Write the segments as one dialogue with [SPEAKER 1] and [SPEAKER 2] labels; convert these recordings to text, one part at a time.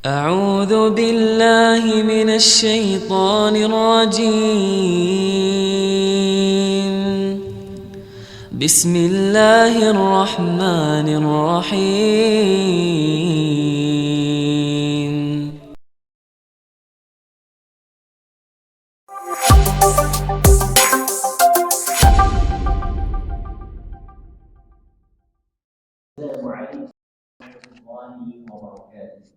[SPEAKER 1] أعوذ بالله من الشيطان الرجيم. بسم الله الرحمن الرحيم.
[SPEAKER 2] السلام عليكم ورحمة الله وبركاته.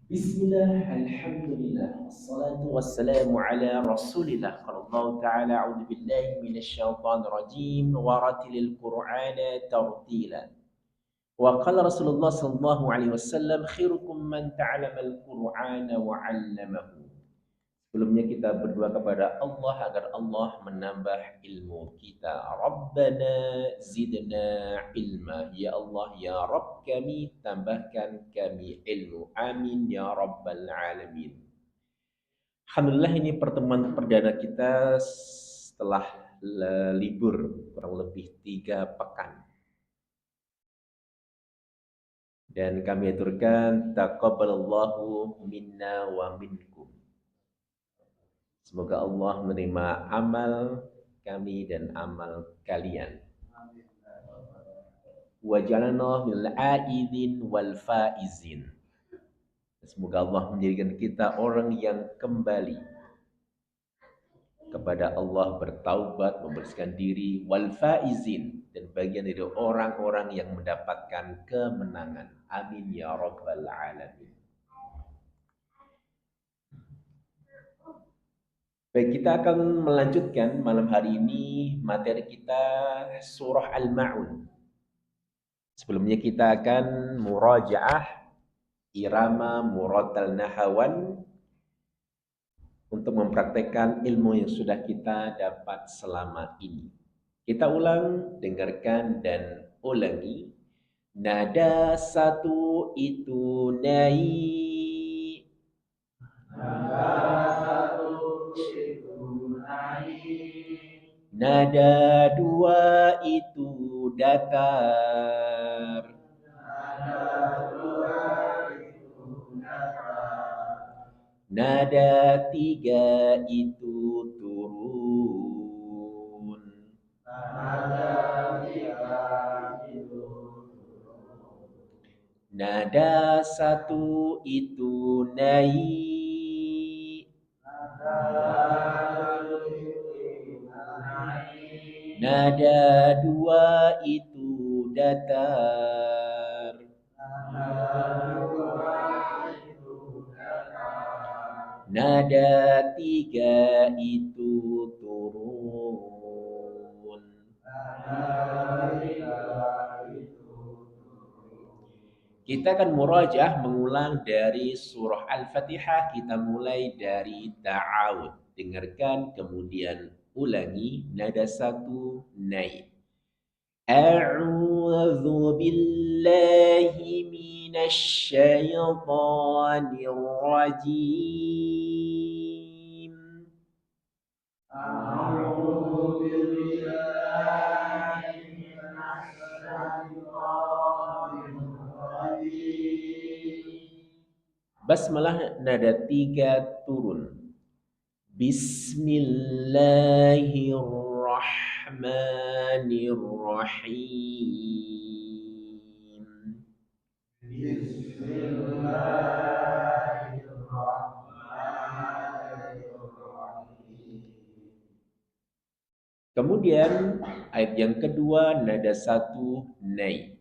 [SPEAKER 2] بسم الله الحمد لله والصلاة والسلام على رسول الله. قال الله تعالى: أعوذ بالله من الشيطان الرجيم ورتل القرآن ترتيلا. وقال رسول الله صلى الله عليه وسلم: خيركم من تعلم القرآن وعلمه. Sebelumnya kita berdoa kepada Allah agar Allah menambah ilmu kita. Rabbana zidna ilma. Ya Allah, ya Rabb kami, tambahkan kami ilmu. Amin ya Rabbal alamin. Alhamdulillah, ini pertemuan perdana kita setelah libur kurang lebih 3 pekan. Dan kami aturkan taqabbalallahu minna wa minkum. Semoga Allah menerima amal kami dan amal kalian. Wa ja'alna minal aidin wal faizin. Semoga Allah menjadikan kita orang yang kembali kepada Allah, bertaubat, membersihkan diri, wal faizin, dan bagian dari orang-orang yang mendapatkan kemenangan. Amin ya rabbal alamin. Baik, kita akan melanjutkan malam hari ini materi kita surah Al-Ma'un. Sebelumnya kita akan murajaah irama murattal nahawan untuk mempraktekkan ilmu yang sudah kita dapat selama ini. Kita ulang, dengarkan dan ulangi. Nada satu itu naik. Nada dua itu datar. Nada tiga itu turun. Nada satu itu naik. Nada dua itu datar. Nada tiga itu turun. Kita akan murajaah mengulang dari surah Al-Fatihah. Kita mulai dari ta'awud. Dengarkan kemudian ulangi. Nada satu naik. A'udzu billahi minasy syaithanir rajim. A'udzu billahi minasy syaithanir rajim. Basmalah nada tiga turun. Bismillahirrahmanirrahim. Kemudian ayat yang kedua nada satu naik.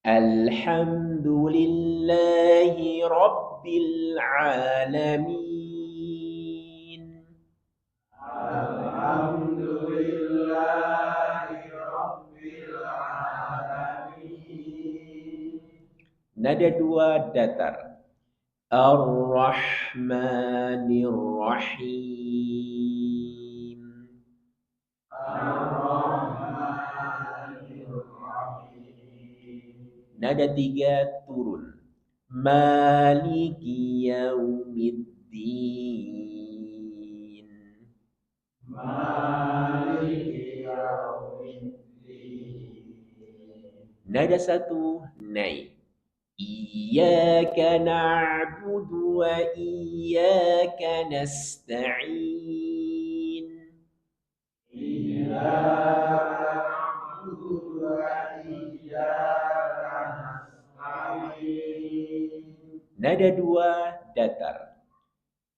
[SPEAKER 2] Alhamdulillahi Rabbil Alamin. Alhamdulillahi Rabbil Alamin. Nada dua datar. Ar-Rahmanir Rahim. Ar-Rahmanir Rahim. Nada tiga turun. Maliki yaumiddin. Maliki yaumiddin. Nada satu naik. إياك نعبد وإياك نستعين nada dua datar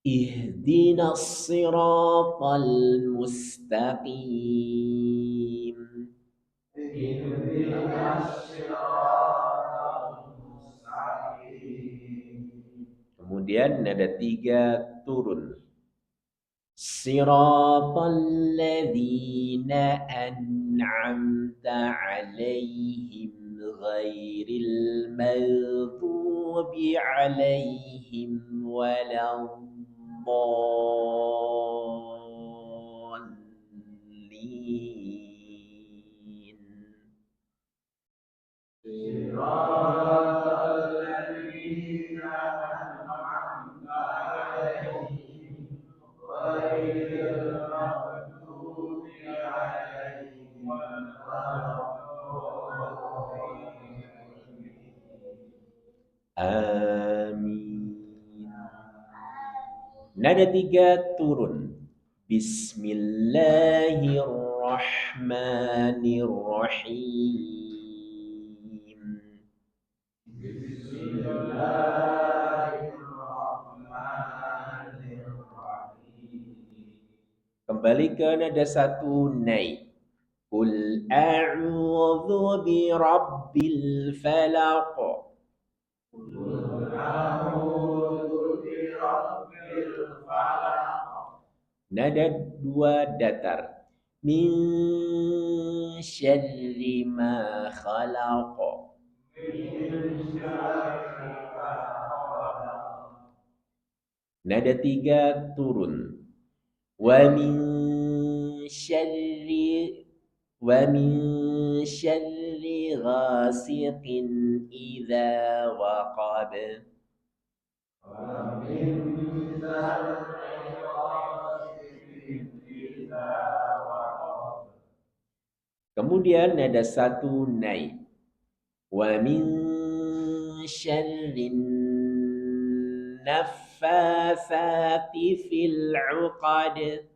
[SPEAKER 2] ihdinas siratal mustaqim kemudian nada tiga turun siratal ladzina an'amta alaihim ghairil maghdubi alaihim waladdallin amin nada tiga turun Bismillahirrahmanirrahim kembali ke nada satu naik Qul a'udzu bi rabbil falaq nada dua datar min syarri ma khalaq nada tiga turun wa min syarri ghasiqin idza waqab kemudian nada satu naik wa min syarrin naffatsati fil 'uqad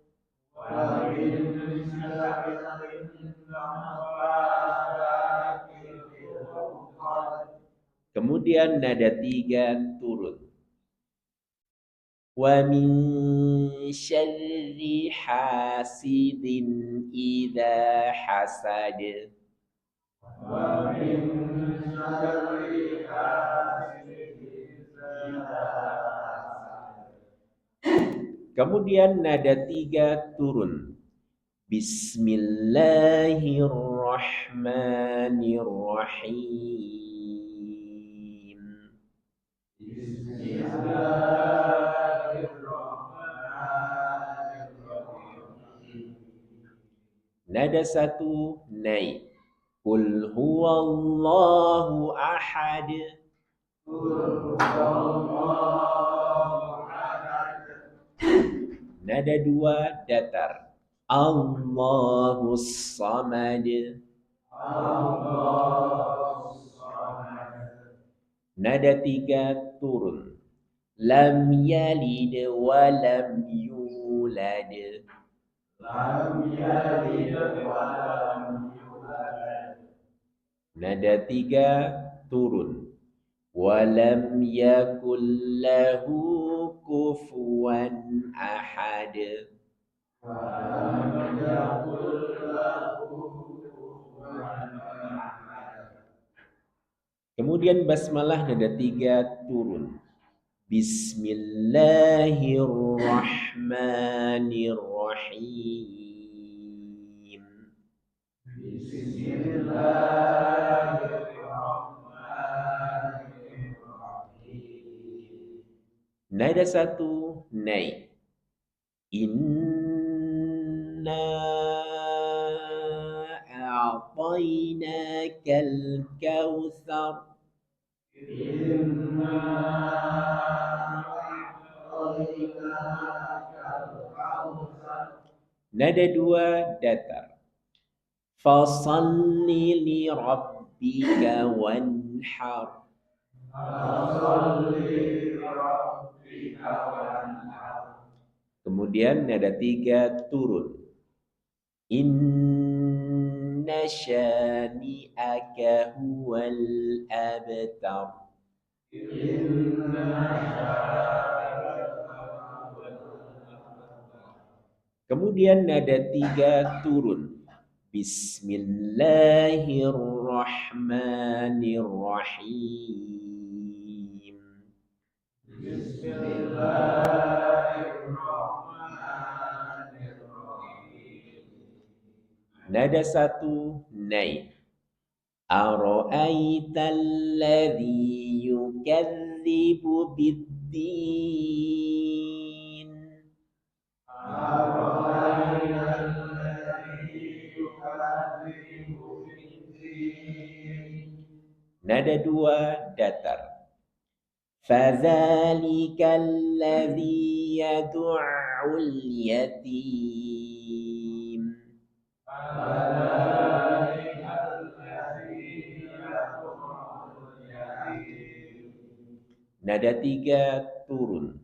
[SPEAKER 2] kemudian nada tiga turun wa min syarri hasidin idza hasad kemudian nada tiga turun Bismillahirrahmanirrahim nada satu naik Qul huwallahu ahad nada dua datar Allahus samad nada tiga turun lam yalid wa lam yulad nada tiga turun walam yakul lahu kufuwan ahad kemudian basmalah nada tiga turun Bismillahirrahmanirrahim nada satu naik inna a'tainakal kautsar nada dua datar fasalli li rabbika wanhar Kemudian nada 3 turun. Inna syani'aka huwal abtar. Kemudian nada 3 turun. Bismillahirrahmanirrahim. Nada 1 naik. Ara'aital ladzi yukadzibu biddin. Nada 2 datar. Fadzalikal ladzi yad'ul yatim. Nada 3 turun.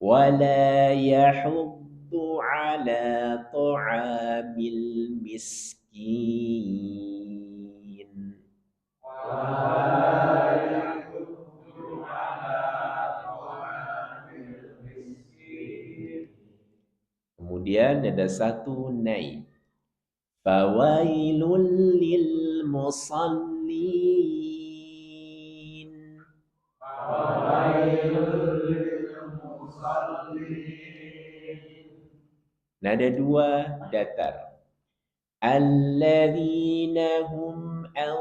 [SPEAKER 2] Wala yahuddu ala ta'amil miskin. Kemudian ada 1 naik. Fawailul lil musallin. Nada 2 datar. Alladzina hum an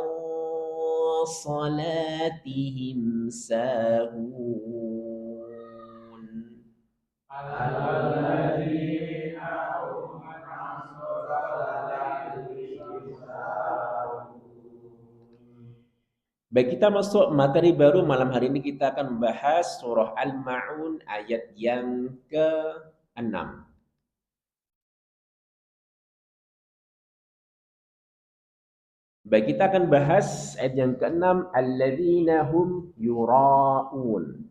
[SPEAKER 2] salatihim sahun. Baik, kita masuk materi baru malam hari ini. Kita akan membahas surah Al-Ma'un ayat yang ke-6. Baik, kita akan bahas ayat yang ke-6. Alladzina hum yura'un.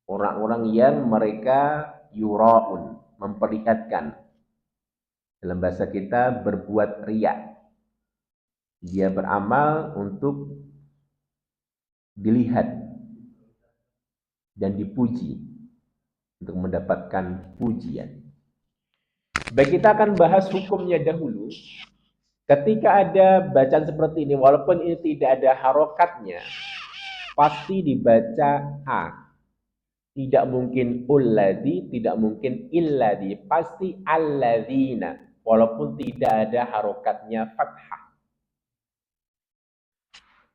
[SPEAKER 2] Orang-orang yang mereka yura'un, memperlihatkan. Dalam bahasa kita berbuat riya. Dia beramal untuk dilihat dan dipuji, untuk mendapatkan pujian. Baik, kita akan bahas hukumnya dahulu. Ketika ada bacaan seperti ini, walaupun ini tidak ada harokatnya, pasti dibaca A. Tidak mungkin ulladzi, tidak mungkin illadzi, pasti alladzina, walaupun tidak ada harokatnya fathah.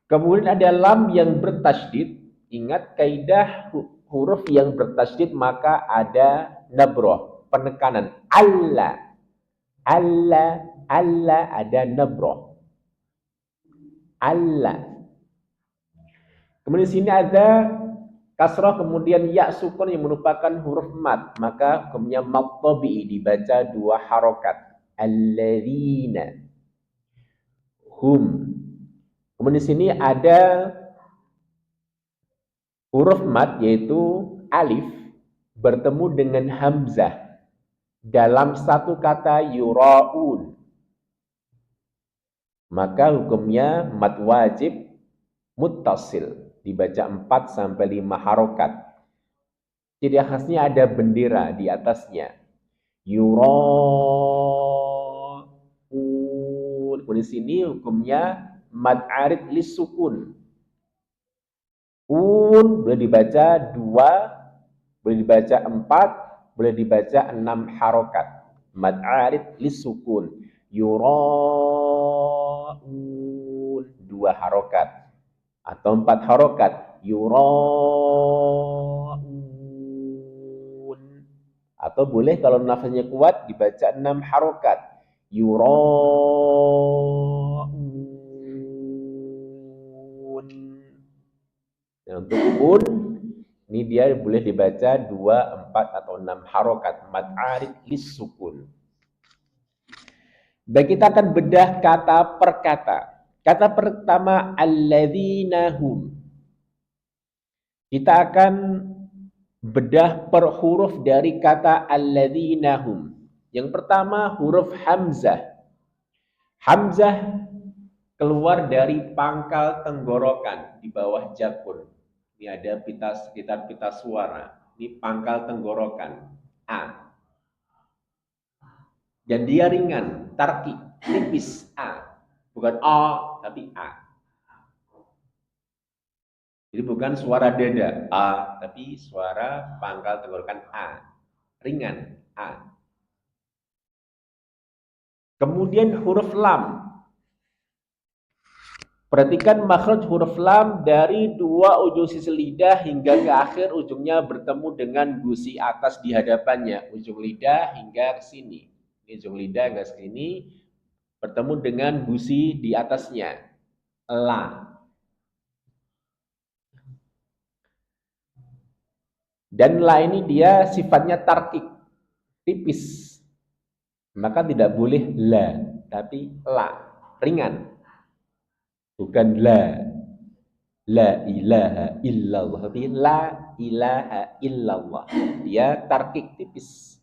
[SPEAKER 2] Kemudian ada lam yang bertasydid. Ingat kaidah huruf yang bertasydid maka ada nabroh, penekanan. Allah, Allah, Allah, ada nabroh. Allah. Kemudian di sini ada kasrah, kemudian ya sukun yang merupakan huruf mat, maka hukumnya mat tabi'i, dibaca 2 harokat. Alladzina hum. Kemudian di sini ada huruf mat yaitu alif bertemu dengan hamzah dalam satu kata yura'un. Maka hukumnya mat wajib muttasil, dibaca 4 sampai 5 harokat. Ciri khasnya ada bendera di atasnya. Yura'un. Di sini hukumnya mad arid lis sukun. Boleh dibaca 2, boleh dibaca 4, boleh dibaca 6 harokat. Mad arid lis sukun. Yura'un 2 harokat atau 4 harokat. Yura'un, atau boleh kalau nafasnya kuat dibaca 6 harokat. Yura'un. Dan untuk ini dia boleh dibaca 2, 4 atau 6 harokat. Mad arid lis sukun. Baik, kita akan bedah kata per kata. Kata pertama alladzina hum. Kita akan bedah per huruf dari kata alladzina hum. Yang pertama huruf hamzah. Hamzah keluar dari pangkal tenggorokan di bawah jakun. Ini ada sekitar pita suara. Ini pangkal tenggorokan. A. Dan dia ringan, tarki, tipis A. Bukan O, tapi A. Jadi bukan suara dada A, tapi suara pangkal tenggorokan A. Ringan A. Kemudian huruf lam. Perhatikan makhraj huruf lam dari dua ujung sisi lidah hingga ke akhir ujungnya bertemu dengan gusi atas di hadapannya. Ujung lidah hingga ke sini. Ujung lidah hingga ke sini bertemu dengan gusi di atasnya. La. Dan la ini dia sifatnya tarkik, tipis. Maka tidak boleh la, tapi la, ringan. Bukan la ilaha illallah, tapi la ilaha illallah. Dia tarkik tipis.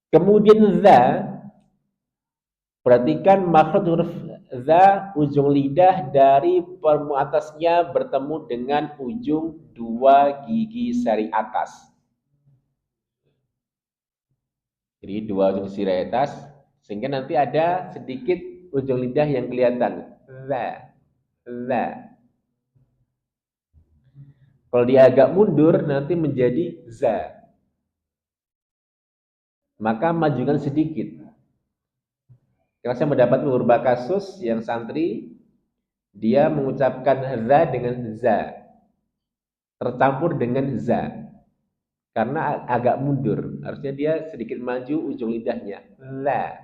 [SPEAKER 2] Kemudian za, perhatikan makhraj huruf za, ujung lidah dari permu atasnya bertemu dengan ujung dua gigi seri atas. Jadi dua ujung seri atas, sehingga nanti ada sedikit ujung lidah yang kelihatan. Za. Kalau dia agak mundur, nanti menjadi za. Maka majukan sedikit. Karena saya mendapat beberapa kasus yang santri, dia mengucapkan za dengan za. Tercampur dengan za. Karena agak mundur. Harusnya dia sedikit maju ujung lidahnya. Za.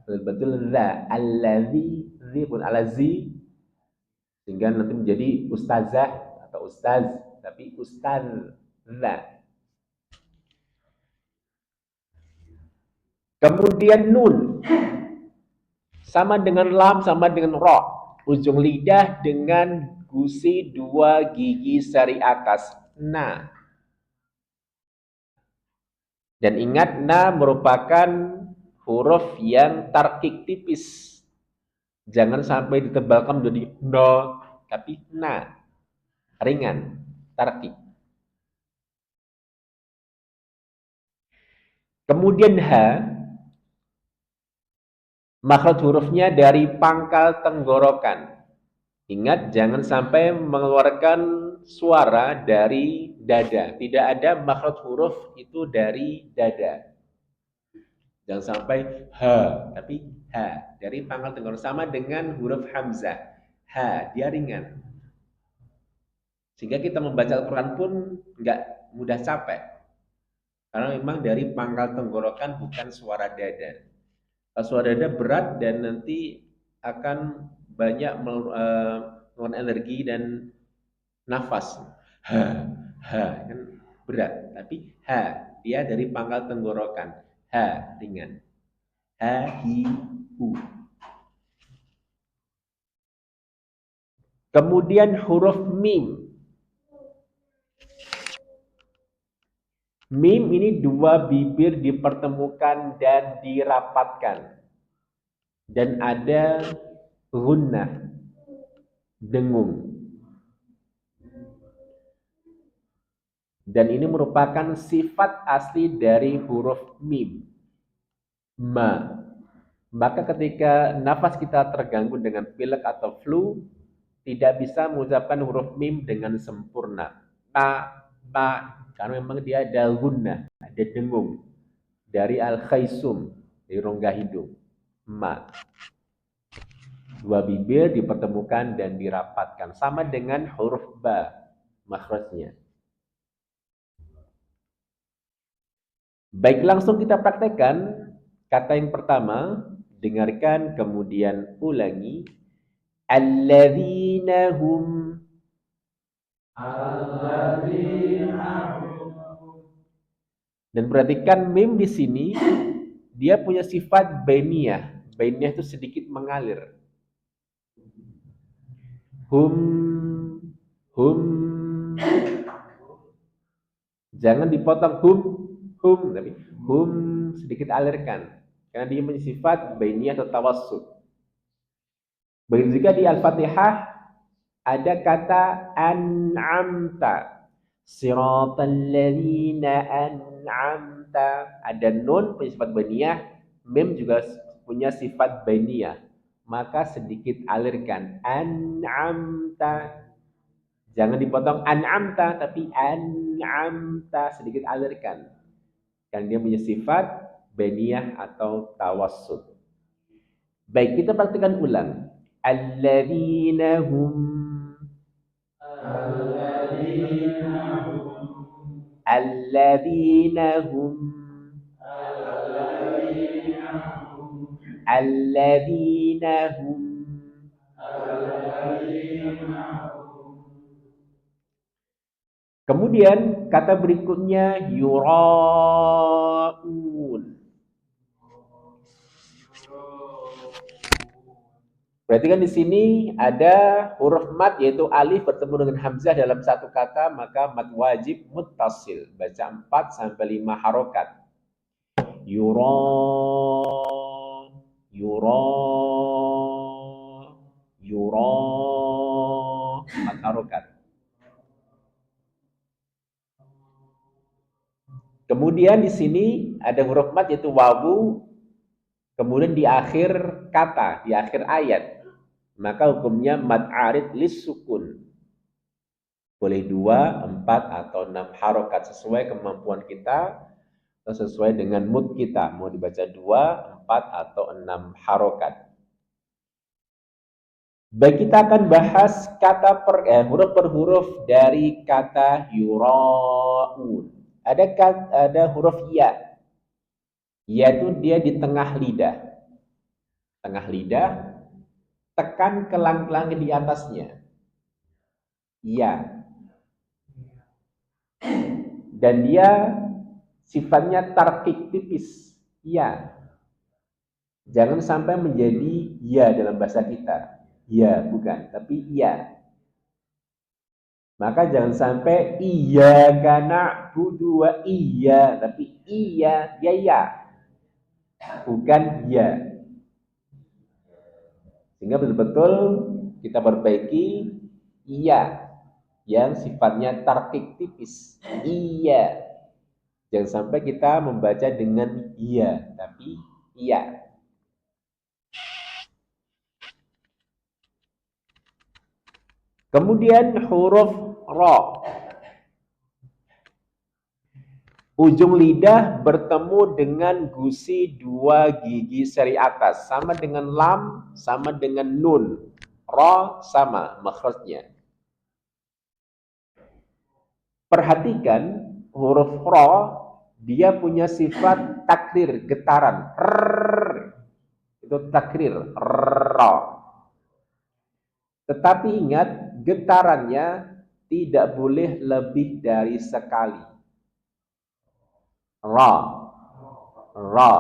[SPEAKER 2] Betul-betul za. Allazi, zi pun alazi. Sehingga nanti menjadi ustazah atau ustaz. Tapi ustaz. Za. Kemudian nun. Sama dengan lam, sama dengan ro. Ujung lidah dengan gusi dua gigi seri atas. Na. Dan ingat, na merupakan huruf yang tarkik tipis. Jangan sampai ditebalkan menjadi no, tapi na. Ringan, tarkik. Kemudian ha. Makhraj hurufnya dari pangkal tenggorokan. Ingat, jangan sampai mengeluarkan suara dari dada. Tidak ada makhraj huruf itu dari dada. Jangan sampai ha, tapi ha. Dari pangkal tenggorokan sama dengan huruf hamzah. Ha, dia ringan. Sehingga kita membaca Al-Quran pun nggak mudah capek. Karena memang dari pangkal tenggorokan bukan suara dada. Suara dada berat dan nanti akan banyak mengeluarkan energi dan nafas. Ha, kan berat. Tapi ha, dia dari pangkal tenggorokan. Ha, ringan. Ha, hi, hu. Kemudian huruf mim. Mim ini dua bibir dipertemukan dan dirapatkan. Dan ada gunnah, dengung. Dan ini merupakan sifat asli dari huruf mim. Ma. Maka ketika nafas kita terganggu dengan pilek atau flu, tidak bisa mengucapkan huruf mim dengan sempurna. Ma. Karena memang dia ada gunnah, ada dengung. Dari al-khaisum, dari rongga hidung. Ma. Dua bibir dipertemukan dan dirapatkan. Sama dengan huruf ba, makhrajnya. Baik, langsung kita praktekkan. Kata yang pertama, dengarkan kemudian ulangi. Alladzina hum. Dan perhatikan mim di sini, dia punya sifat bainiyah. Bainiyah itu sedikit mengalir.
[SPEAKER 3] Hum, hum. Jangan dipotong hum, tapi hum sedikit alirkan. Karena dia punya sifat bainiyah atau tawassul. Begitu juga di Al-Fatihah ada kata an'amta. Siratal ladzina an'amta. Ada nun punya sifat bainiyah, mim juga punya sifat bainiyah. Maka sedikit alirkan an'amta. Jangan dipotong an'amta, tapi an'amta sedikit alirkan. Karena dia punya sifat bainiyah atau tawassul. Baik, kita praktikkan ulang. Alladzina hum alladzina hum alladzina hum. Kemudian kata berikutnya yuraun. Berarti kan di sini ada huruf mat yaitu alif bertemu dengan hamzah dalam satu kata, maka mat wajib muttasil. Baca 4 sampai 5 harokat. Yura, yura, yura, 4 harokat. Kemudian di sini ada huruf mat yaitu wawu, kemudian di akhir kata, di akhir ayat. Maka hukumnya mad arid lis sukun. Boleh 2, 4, atau 6 harokat sesuai kemampuan kita atau sesuai dengan mood kita. Mau dibaca 2, 4, atau 6 harokat. Baik, kita akan bahas kata huruf per huruf dari kata yuraun. Ada huruf ya, yaitu dia di tengah lidah. Tengah lidah, tekan kelang-kelang di atasnya. Ya. Dan dia sifatnya tarkik tipis. Ya. Jangan sampai menjadi ya dalam bahasa kita. Ya, bukan. Tapi ya. Maka jangan sampai iyyaka na'budu wa iya. Tapi iya, ya. Bukan ya. Sehingga betul-betul kita perbaiki iya yang sifatnya tarkik tipis. Iya. Jangan sampai kita membaca dengan iya, tapi iya. Kemudian huruf ra. Ujung lidah bertemu dengan gusi 2 gigi seri atas. Sama dengan lam, sama dengan nun. Ra sama makhrajnya. Perhatikan huruf ra, dia punya sifat takrir, getaran. Itu takrir. Ra. Tetapi ingat, getarannya tidak boleh lebih dari sekali. Ra. Ra.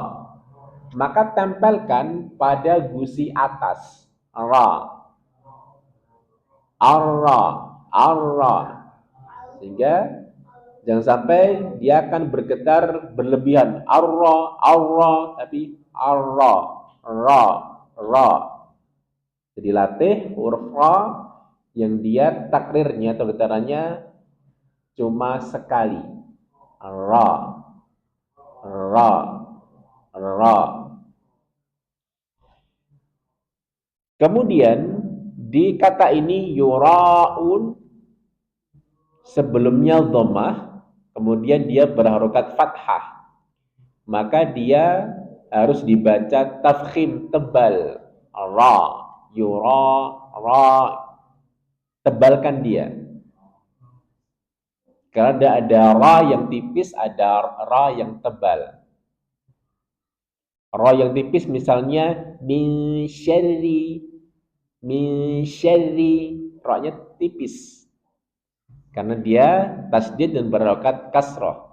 [SPEAKER 3] Maka tempelkan pada gusi atas. Ra. Arra. Arra. Sehingga jangan sampai dia akan bergetar berlebihan. Arra. Arra. Tapi arra. Ra. Ra. Jadi latih huruf ra yang dia takrirnya atau getarannya cuma sekali. Ra. Ra. Ra. Kemudian di kata ini yuraun sebelumnya dhammah, kemudian dia berharokat fathah. Maka dia harus dibaca tafkhim tebal. Ra, yura, ra. Tebalkan dia. Karena ada ra yang tipis, ada ra yang tebal. Ra yang tipis misalnya min syarri, ra-nya tipis. Karena dia tasdid dan berharokat kasrah.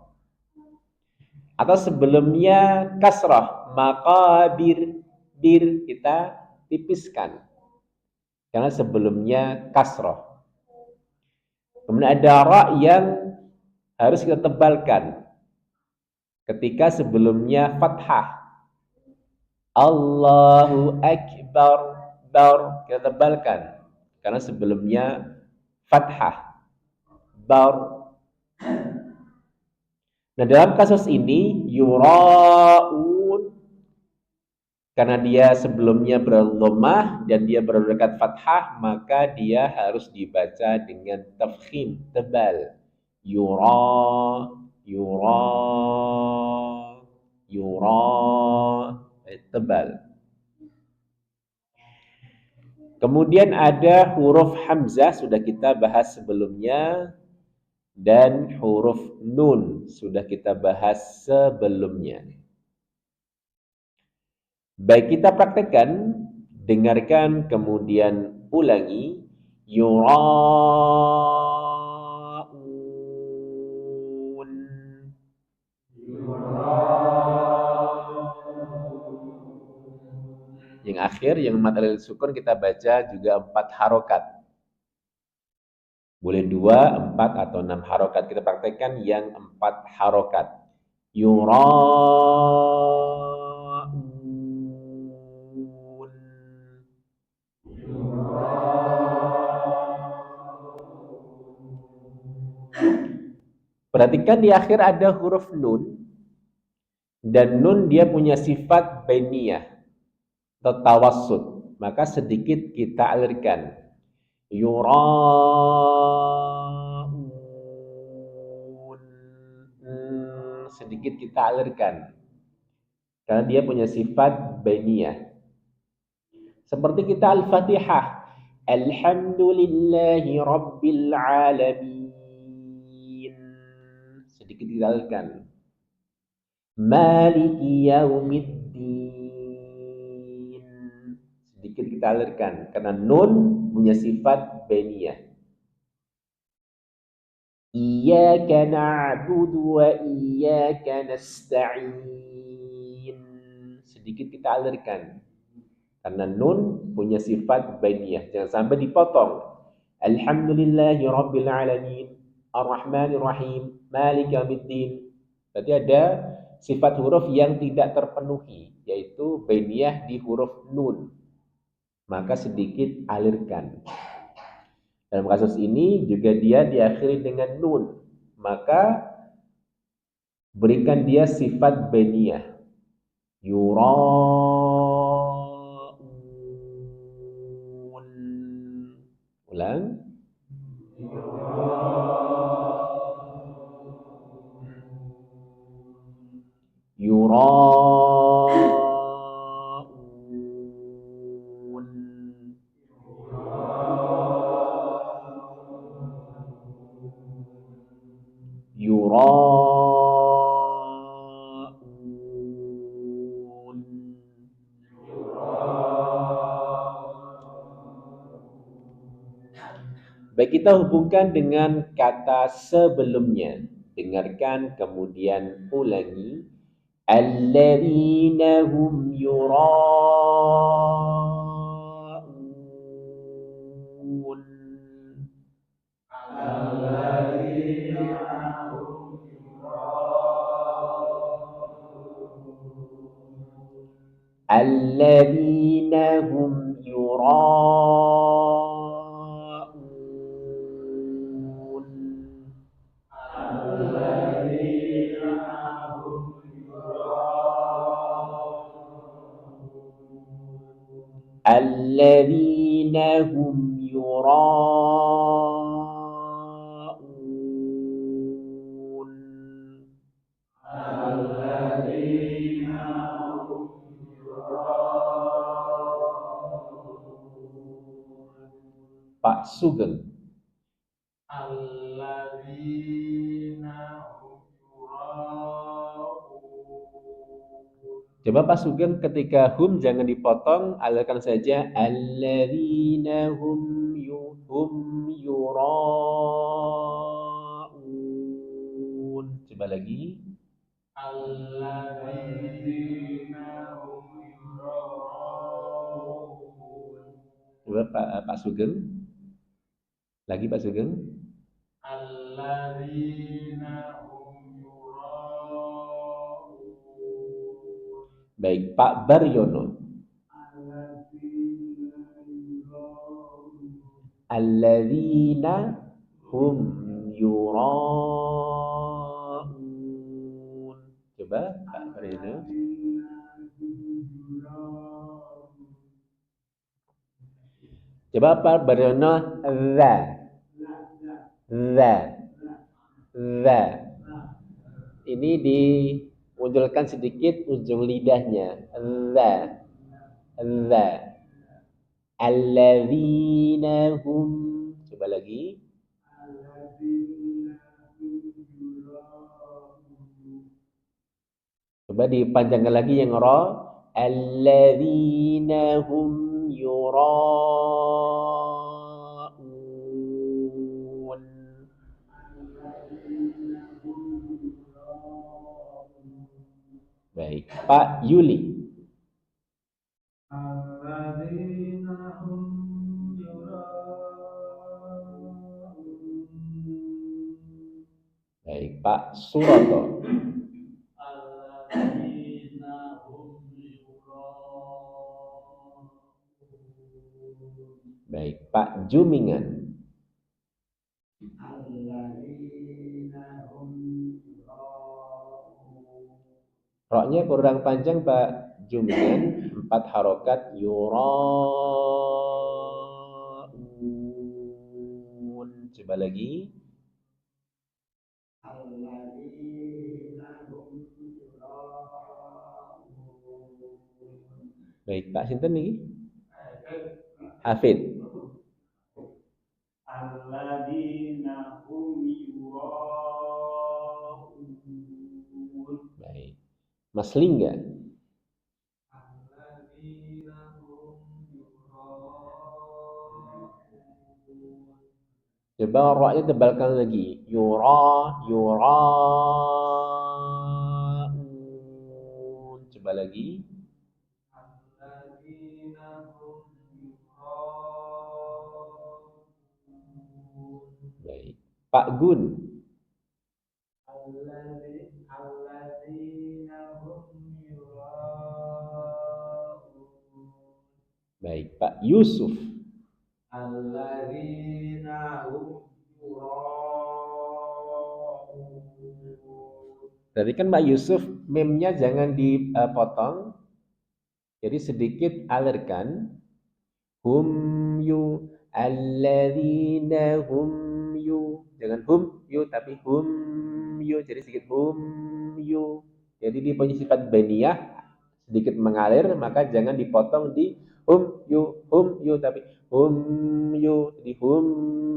[SPEAKER 3] Atau sebelumnya kasrah, maqabir, bir kita tipiskan. karena sebelumnya kasroh. Kemudian ada ra yang harus kita tebalkan ketika sebelumnya fathah. Allahu Akbar, bar kita tebalkan karena sebelumnya fathah, bar. Nah, dalam kasus ini yura'un karena dia sebelumnya berdhammah dan dia berdekat fathah, maka dia harus dibaca dengan tafkhim, tebal. Yura, yura, yura, tebal. Kemudian ada huruf hamzah, sudah kita bahas sebelumnya, dan huruf nun sudah kita bahas sebelumnya. Baik, kita praktekkan, dengarkan kemudian ulangi. Yura'un. Yang akhir, yang mad alil sukun kita baca juga 4 harokat. Boleh 2, 4, atau 6 harokat. Kita praktekkan yang 4 harokat. Yura'un. Perhatikan di akhir ada huruf nun, dan nun dia punya sifat bainiyah atau tawassut, maka sedikit kita alirkan. Yura'un, sedikit kita alirkan karena dia punya sifat bainiyah. Seperti kita Al-Fatihah, Alhamdulillahi Rabbil Alamin, sedikit kita alirkan. Maliki Yaumiddin, sedikit kita alirkan karena nun punya sifat bainiyah. Iyyaka na'budu wa iyyaka nasta'in, sedikit kita alirkan karena nun punya sifat bainiyah. Jangan sampai dipotong. Alhamdulillahi Rabbil Alamin, Ar-Rahmanir Rahim, Maliki Yaumiddin. Berarti ada sifat huruf yang tidak terpenuhi, yaitu bainiyah di huruf nun. Maka sedikit alirkan. Dalam kasus ini juga dia diakhiri dengan nun, maka berikan dia sifat bainiyah. Yura'un. Ulang. Yura'un. Yura'un. Baik, kita hubungkan dengan kata sebelumnya. Dengarkan kemudian ulangi. Alladzina hum yura'un. Alladzina hum yura'un. Alladzina hum yura'un. Pak Sugeng. Coba Pak Sugeng ketika hum jangan dipotong, alirkan saja alladzina hum yura'un. Coba lagi. Coba Pak Sugeng. Lagi Pak Sugeng.
[SPEAKER 4] Alladzina hum yura'un.
[SPEAKER 3] Baik, Pak Baryono. Alladzina hum yura'un. Coba Pak Baryono. Coba Pak Baryono. Za. Za. Za. Ini dimunculkan sedikit ujung lidahnya. Za. Za. Alladzina hum. Coba lagi. Coba dipanjangkan lagi yang ra. Alladzina hum yura'un. Baik, Pak Yuli.
[SPEAKER 4] Alladzina hum yura'un.
[SPEAKER 3] Baik, Pak Suroto.
[SPEAKER 4] Alladzina hum yura'un.
[SPEAKER 3] Baik, Pak Jumingan.
[SPEAKER 4] Alladzina hum yura'un.
[SPEAKER 3] Roknya kurang panjang Pak Jumingan, 4 harokat. Yura'un. Coba lagi.
[SPEAKER 4] Alladzina hum yura'un.
[SPEAKER 3] Baik, Pak Sinten nih? Hafid.
[SPEAKER 4] Alladzina hum yura'un.
[SPEAKER 3] Baik. Mas Lingga.
[SPEAKER 4] Alladzina hum yura'un.
[SPEAKER 3] Coba roknya tebalkan lagi. Yura'un. Coba lagi.
[SPEAKER 4] Alladzina hum yura'un.
[SPEAKER 3] Baik. Pak Gun.
[SPEAKER 4] Alladzina hum yura'un.
[SPEAKER 3] Baik, Pak Yusuf.
[SPEAKER 4] Alladzina hum yura'un.
[SPEAKER 3] Berarti kan Pak Yusuf meme-nya jangan dipotong. Jadi sedikit alirkan. Hum yu alladzina hum yu. Jangan hum yu tapi hum yu. Jadi sedikit hum yu. Jadi dia punya sifat baniyah sedikit mengalir, maka jangan dipotong di hum yu tapi hum yu. Jadi hum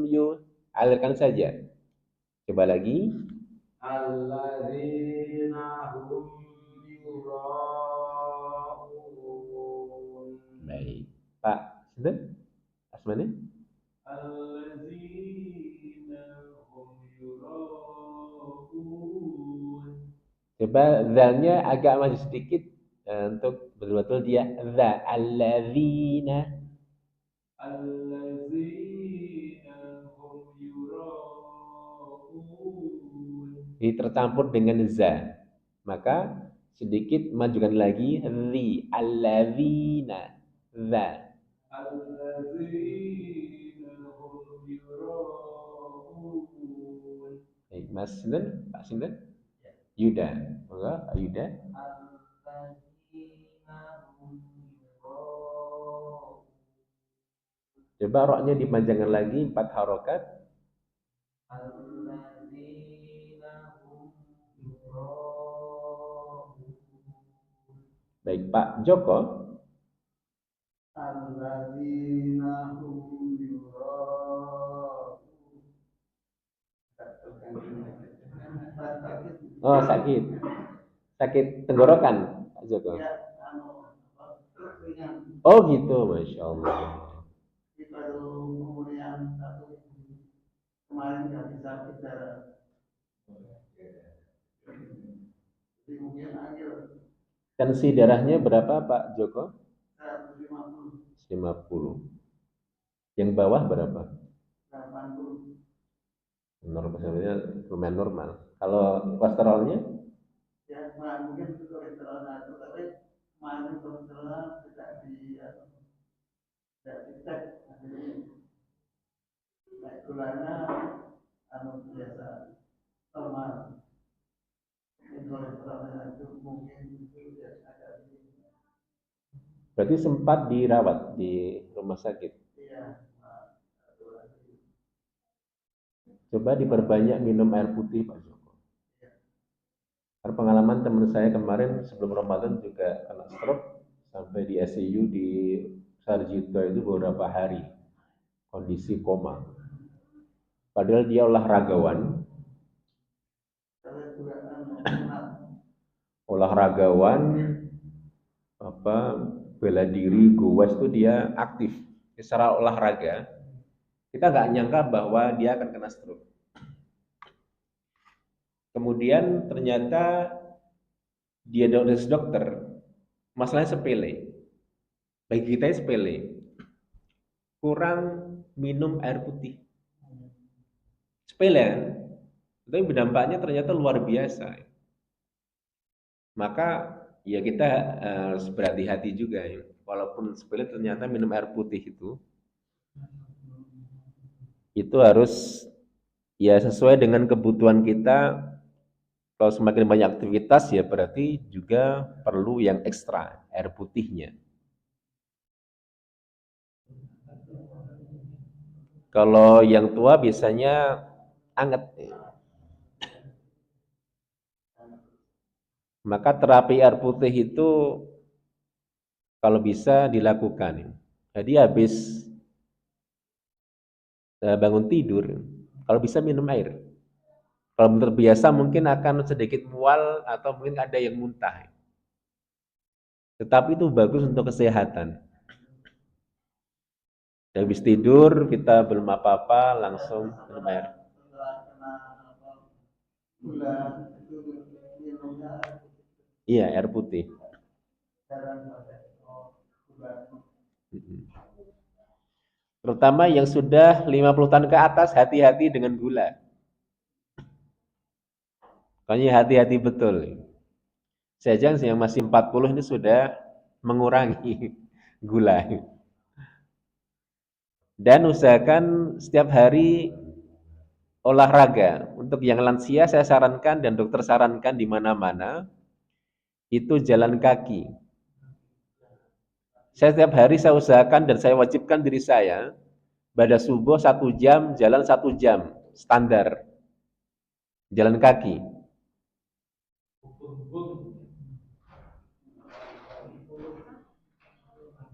[SPEAKER 3] yu alirkan saja. Coba lagi.
[SPEAKER 4] Alladzina hum yura'un.
[SPEAKER 3] Baik. Pak Sinten? Asmane?
[SPEAKER 4] Alladzina hum yura'un.
[SPEAKER 3] Coba zalnya agak maju sedikit untuk betul-betul dia za. Alladzina.
[SPEAKER 4] Alladzina hum yura'un.
[SPEAKER 3] Jadi tercampur dengan za. Maka sedikit majukan lagi ri. Alladzina. Za.
[SPEAKER 4] Alladzina hum yura'un.
[SPEAKER 3] Baik, Mas Sinten? Pak Sinten? Yuda. Monggo, Pak Yuda.
[SPEAKER 4] Alladzina hum yura'un.
[SPEAKER 3] Coba roknya dipanjangkan lagi 4 harokat.
[SPEAKER 4] Alladzina hum yura'un.
[SPEAKER 3] Baik, Pak Joko.
[SPEAKER 4] Alladzina hum yura'un.
[SPEAKER 3] Oh, sakit. Sakit tenggorokan, Pak Joko. Oh gitu, Masya Allah.
[SPEAKER 4] Kemudian satu kemarin nggak bisa bicara. Jadi mungkin akhir
[SPEAKER 3] Tensi darahnya berapa Pak Joko?
[SPEAKER 4] 150.
[SPEAKER 3] 150. Yang bawah berapa?
[SPEAKER 4] 80.
[SPEAKER 3] Normal sebenarnya lumayan normal. Kalau kolesterolnya
[SPEAKER 4] Ya, mungkin kolesterol naik, tapi kemarin kolesterol tidak dicek. Jadi naik gulanya biasa normal. Mungkin kolesterolnya itu mungkin itu ya agak tinggi.
[SPEAKER 3] berarti sempat dirawat di rumah sakit.
[SPEAKER 4] Iya.
[SPEAKER 3] Coba diperbanyak minum air putih, Pak Joko. Karena pengalaman teman saya kemarin sebelum Ramadan juga kena stroke sampai di ICU di Sarjito itu beberapa hari kondisi koma. Padahal dia olahragawan apa bela diri, goes itu dia aktif secara olahraga. Kita nggak nyangka bahwa dia akan kena stroke. Kemudian ternyata dia dokter, masalahnya sepele. Bagi kita sepele, kurang minum air putih. Sepele kan? Tapi berdampaknya ternyata luar biasa. Maka ya kita harus berhati-hati juga ya. Walaupun sepele ternyata minum air putih itu harus ya sesuai dengan kebutuhan kita. Kalau semakin banyak aktivitas ya berarti juga perlu yang ekstra air putihnya. Kalau yang tua biasanya anget. Maka terapi air putih itu kalau bisa dilakukan. Jadi habis bangun tidur, kalau bisa minum air. Kalau belum terbiasa mungkin akan sedikit mual atau mungkin ada yang muntah. Tetapi itu bagus untuk kesehatan. Habis tidur kita belum apa-apa langsung minum air. Iya, air putih. Terutama yang sudah 50 tahun ke atas, hati-hati dengan gula. Pokoknya hati-hati betul. Saya yang masih 40 ini sudah mengurangi gula. Dan usahakan setiap hari olahraga. Untuk yang lansia saya sarankan dan dokter sarankan di mana-mana itu jalan kaki. Saya setiap hari saya usahakan dan saya wajibkan diri saya pada subuh 1 jam, jalan 1 jam, standar. Jalan kaki.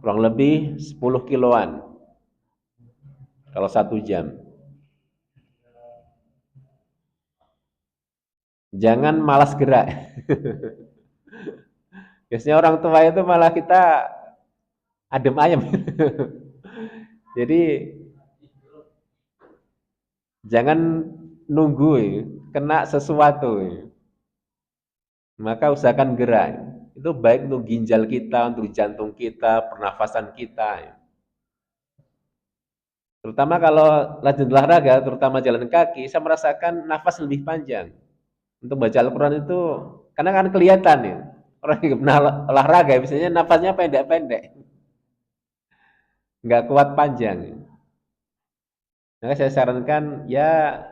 [SPEAKER 3] Kurang lebih 10 kiloan. Kalau 1 jam. Jangan malas gerak. Biasanya orang tua itu malah kita adem ayem. Jadi jangan nunggu kena sesuatu. Maka usahakan gerak. Itu baik untuk ginjal kita, untuk jantung kita, pernafasan kita. Terutama kalau rajin olahraga, terutama jalan kaki, saya merasakan nafas lebih panjang. Untuk baca Al-Quran itu, karena kan kelihatan ya, orang yang pernah olahraga biasanya nafasnya pendek-pendek. Nggak kuat panjang. Maka saya sarankan, ya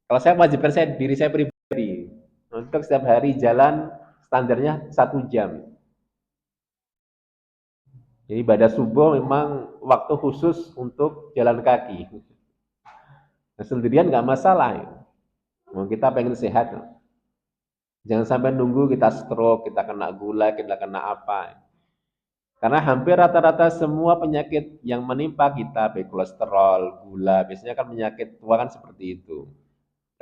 [SPEAKER 3] kalau saya wajibkan diri saya pribadi, untuk setiap hari jalan standarnya 1 jam. Jadi pada subuh memang waktu khusus untuk jalan kaki. Nah, sendirian nggak masalah. Ya. Mau kita pengen sehat. Jangan sampai nunggu kita stroke, kita kena gula, kita kena apa. Karena hampir rata-rata semua penyakit yang menimpa kita, baik kolesterol, gula, biasanya kan penyakit tua kan seperti itu.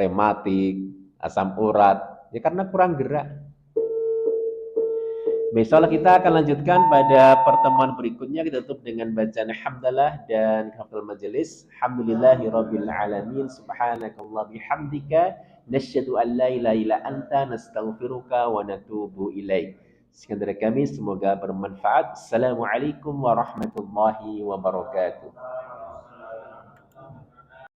[SPEAKER 3] Rematik, asam urat, ya karena kurang gerak. Besok kita akan lanjutkan pada pertemuan berikutnya. Kita tutup dengan bacaan hamdalah dan kafal majelis. Alhamdulillahirabbil alamin. Subhanakallah bihamdika nasyhadu an la ilaha illa anta nastaghfiruka wa natubu ilaik. Sekian dari kami, semoga bermanfaat. Assalamualaikum warahmatullahi wabarakatuh.